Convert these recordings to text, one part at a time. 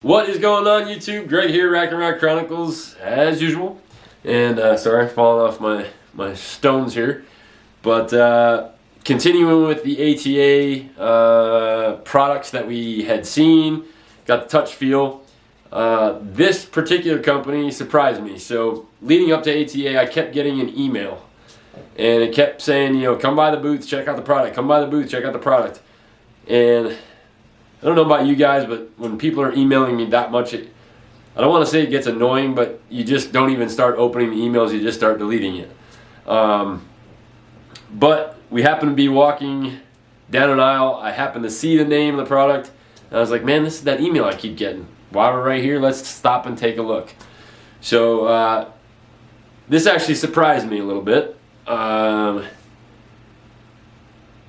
What is going on, YouTube? Greg here, Rack and Rock Chronicles, as usual. And sorry, falling off my stones here. But continuing with the ATA products that we had seen, got the touch feel. This particular company surprised me. So leading up to ATA, I kept getting an email. And it kept saying, you know, come by the booth, check out the product. Come by the booth, check out the product. And I don't know about you guys, but when people are emailing me that much, I don't want to say it gets annoying, but you just don't even start opening the emails, you just start deleting it. But we happen to be walking down an aisle. I happen to see the name of the product, and I was like, man, this is that email I keep getting. While we're right here, let's stop and take a look. So this actually surprised me a little bit.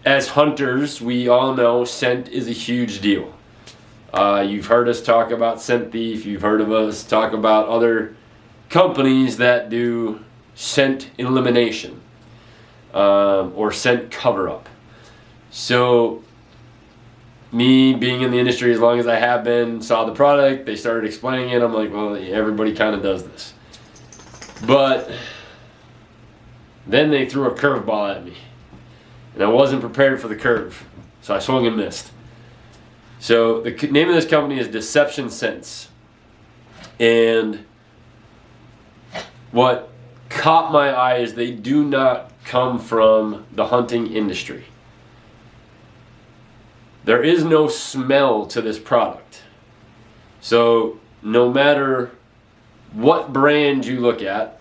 As hunters, we all know scent is a huge deal. You've heard us talk about Scent Thief. You've heard of us talk about other companies that do scent elimination or scent cover-up. So me being in the industry as long as I have been, saw the product, they started explaining it. I'm like, well, everybody kind of does this. But then they threw a curveball at me. And I wasn't prepared for the curve, so I swung and missed. So the name of this company is Deception Scents. And what caught my eye is they do not come from the hunting industry. There is no smell to this product. So no matter what brand you look at,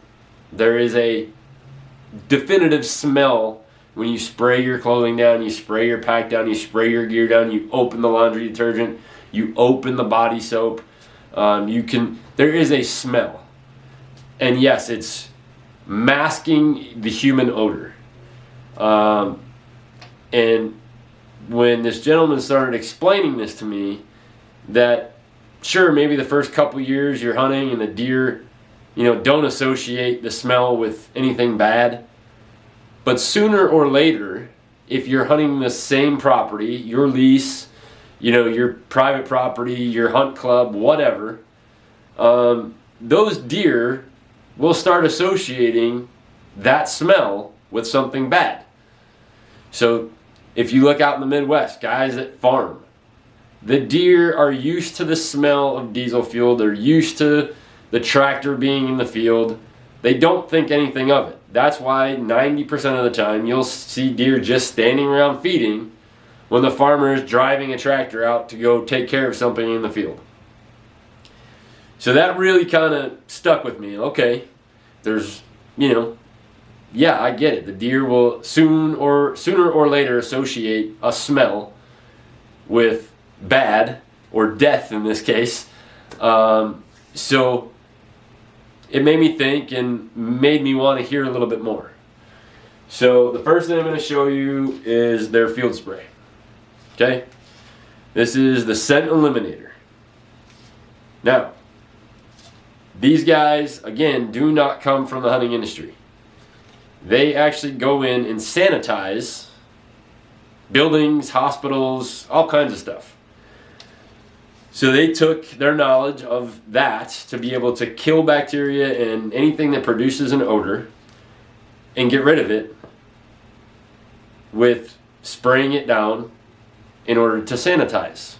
there is a definitive smell. When you spray your clothing down, you spray your pack down, you spray your gear down, you open the laundry detergent, you open the body soap, there is a smell. And yes, it's masking the human odor. And when this gentleman started explaining this to me, that sure, maybe the first couple years you're hunting and the deer, don't associate the smell with anything bad. But sooner or later, if you're hunting the same property, your lease, your private property, your hunt club, whatever, those deer will start associating that smell with something bad. So if you look out in the Midwest, guys that farm, the deer are used to the smell of diesel fuel. They're used to the tractor being in the field. They don't think anything of it. That's why 90% of the time you'll see deer just standing around feeding when the farmer is driving a tractor out to go take care of something in the field. So that really kind of stuck with me. Okay, there's, yeah, I get it. The deer will sooner or later associate a smell with bad or death in this case. So it made me think and made me want to hear a little bit more. So the first thing I'm going to show you is their field spray. Okay? This is the Scent Eliminator. Now, these guys, again, do not come from the hunting industry. They actually go in and sanitize buildings, hospitals, all kinds of stuff. So they took their knowledge of that to be able to kill bacteria and anything that produces an odor and get rid of it with spraying it down in order to sanitize.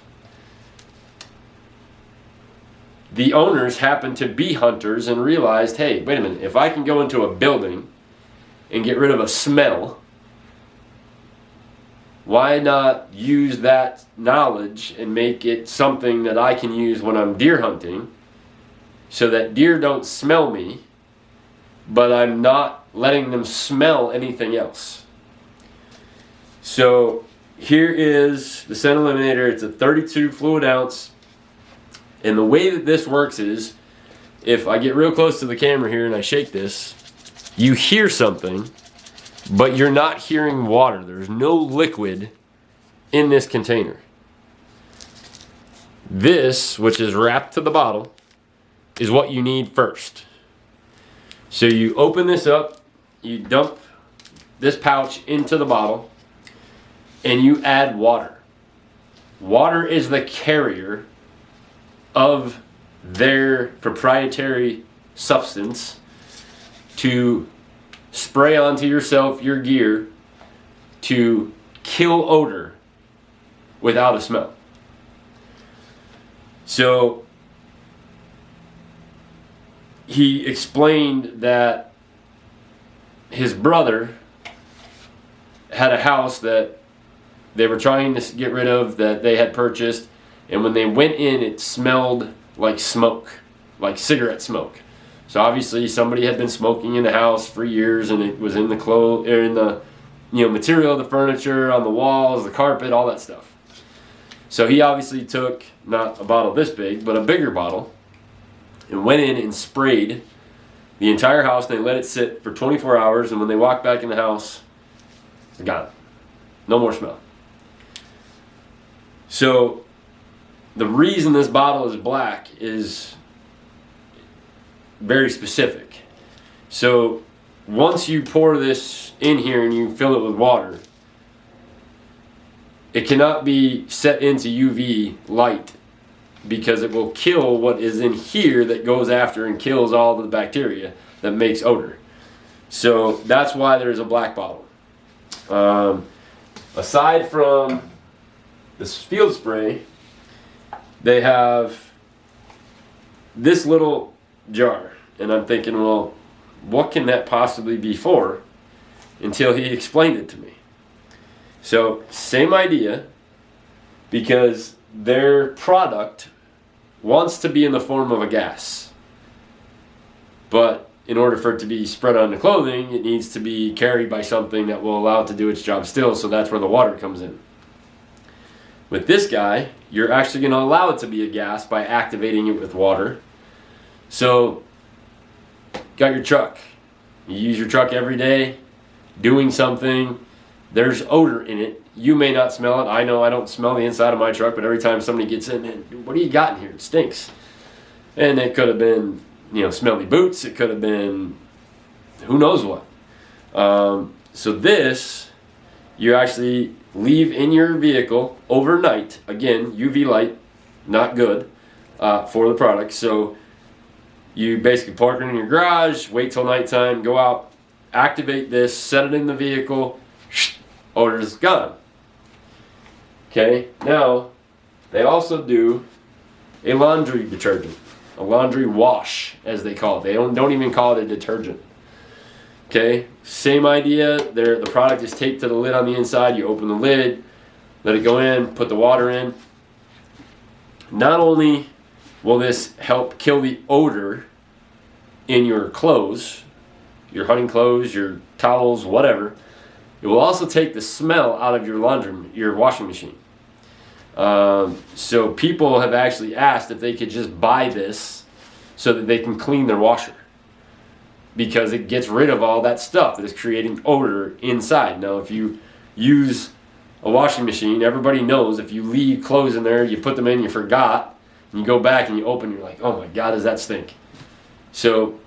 The owners happened to be hunters and realized, hey, wait a minute, if I can go into a building and get rid of a smell, why not use that knowledge and make it something that I can use when I'm deer hunting so that deer don't smell me, but I'm not letting them smell anything else. So here is the Scent Eliminator. It's a 32 fluid ounce. And the way that this works is, if I get real close to the camera here and I shake this, you hear something, but you're not hearing water. There's no liquid in this container. This, which is wrapped to the bottle, is what you need first. So you open this up, you dump this pouch into the bottle, and you add water. Water is the carrier of their proprietary substance to spray onto yourself, your gear, to kill odor without a smell. So he explained that his brother had a house that they were trying to get rid of, that they had purchased, and when they went in, it smelled like smoke, like cigarette smoke. So obviously somebody had been smoking in the house for years, and it was in the clothes, or in the material of the furniture, on the walls, the carpet, all that stuff. So he obviously took not a bottle this big, but a bigger bottle, and went in and sprayed the entire house. They let it sit for 24 hours, and when they walked back in the house, it's gone. No more smell. So the reason this bottle is black is very specific. So once you pour this in here and you fill it with water, it cannot be set into UV light, because it will kill what is in here that goes after and kills all the bacteria that makes odor. So that's why there's a black bottle. Aside from this field spray, they have this little jar. And I'm thinking, well, what can that possibly be for? Until he explained it to me. So, same idea, because their product wants to be in the form of a gas. But in order for it to be spread on the clothing, it needs to be carried by something that will allow it to do its job still, so that's where the water comes in. With this guy, you're actually going to allow it to be a gas by activating it with water. So, got your truck. You use your truck every day, doing something. There's odor in it. You may not smell it. I know I don't smell the inside of my truck, but every time somebody gets in, man, what do you got in here? It stinks. And it could have been, smelly boots. It could have been who knows what. So this, you actually leave in your vehicle overnight. Again, UV light, not good for the product. So you basically park it in your garage, wait till nighttime, go out, activate this, set it in the vehicle, odor is gone. Okay, now they also do a laundry detergent, a laundry wash, as they call it. They don't even call it a detergent. Okay, same idea. The product is taped to the lid on the inside. You open the lid, let it go in, put the water in. Not only will this help kill the odor in your clothes, your hunting clothes, your towels, whatever, it will also take the smell out of your washing machine. So people have actually asked if they could just buy this so that they can clean their washer, because it gets rid of all that stuff that is creating odor inside. Now, if you use a washing machine, everybody knows if you leave clothes in there, you put them in, you forgot, and you go back and you open, you're like, oh my God, does that stink? So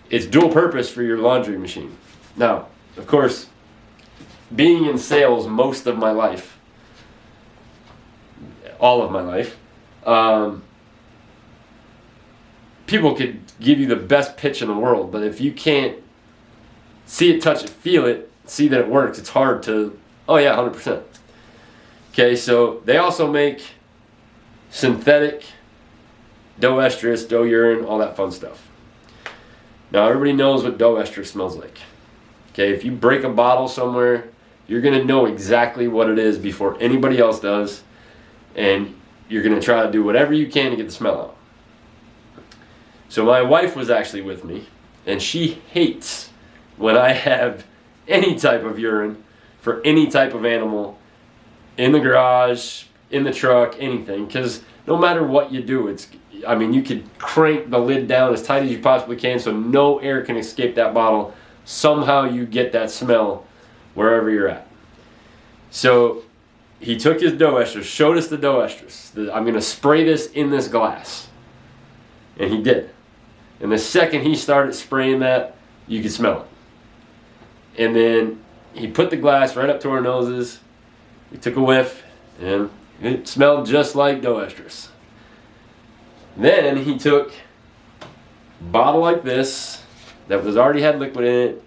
it's dual purpose for your laundry machine. Now, of course, being in sales most of my life, all of my life, people could give you the best pitch in the world, but if you can't see it, touch it, feel it, see that it works, it's hard to, oh yeah, 100%. Okay, so they also make synthetic doe estrus, doe urine, all that fun stuff. Now, everybody knows what doe estrus smells like. Okay, if you break a bottle somewhere, you're going to know exactly what it is before anybody else does, and you're going to try to do whatever you can to get the smell out. So my wife was actually with me, and she hates when I have any type of urine for any type of animal in the garage, in the truck, anything, because no matter what you do, you could crank the lid down as tight as you possibly can so no air can escape that bottle. Somehow you get that smell wherever you're at. So he took his doe estrus, showed us the doe estrus. I'm going to spray this in this glass. And he did. And the second he started spraying that, you could smell it. And then he put the glass right up to our noses. We took a whiff, and it smelled just like doe estrus. Then he took a bottle like this that was already had liquid in it,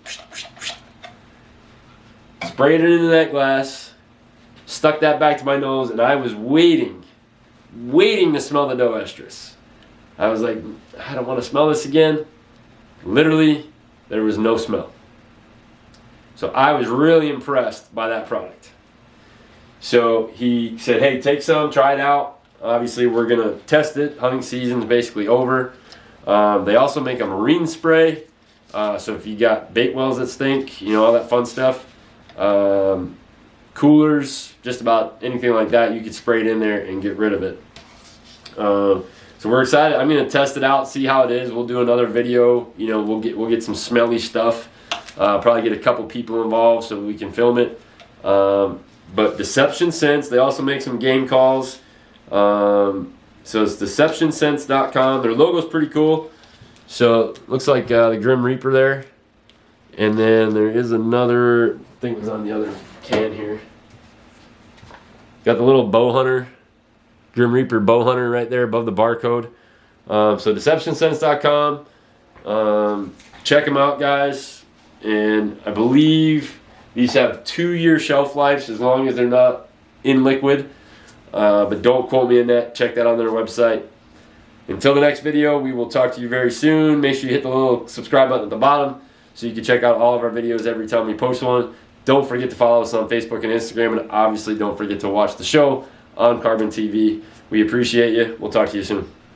sprayed it into that glass, stuck that back to my nose, and I was waiting to smell the dough estrus. I was like, I don't want to smell this again. Literally, there was no smell. So I was really impressed by that product. So he said, hey, take some, try it out. Obviously, we're going to test it. Hunting season's basically over. They also make a marine spray. So if you got bait wells that stink, you know, all that fun stuff. Coolers, just about anything like that, you could spray it in there and get rid of it. So we're excited. I'm going to test it out, see how it is. We'll do another video. You know, we'll get some smelly stuff. Probably get a couple people involved so we can film it. But Deception Scents, they also make some game calls. So it's deceptionscents.com. Their logo's pretty cool. So it looks like the Grim Reaper there. And then there is another thing that was on the other can here. Got the little bow hunter, Grim Reaper bow hunter right there above the barcode. So deceptionscents.com. Check them out, guys. And I believe these have 2-year shelf lives as long as they're not in liquid. But don't quote me on that. Check that on their website. Until the next video, we will talk to you very soon. Make sure you hit the little subscribe button at the bottom so you can check out all of our videos every time we post one. Don't forget to follow us on Facebook and Instagram. And obviously, don't forget to watch the show on Carbon TV. We appreciate you. We'll talk to you soon.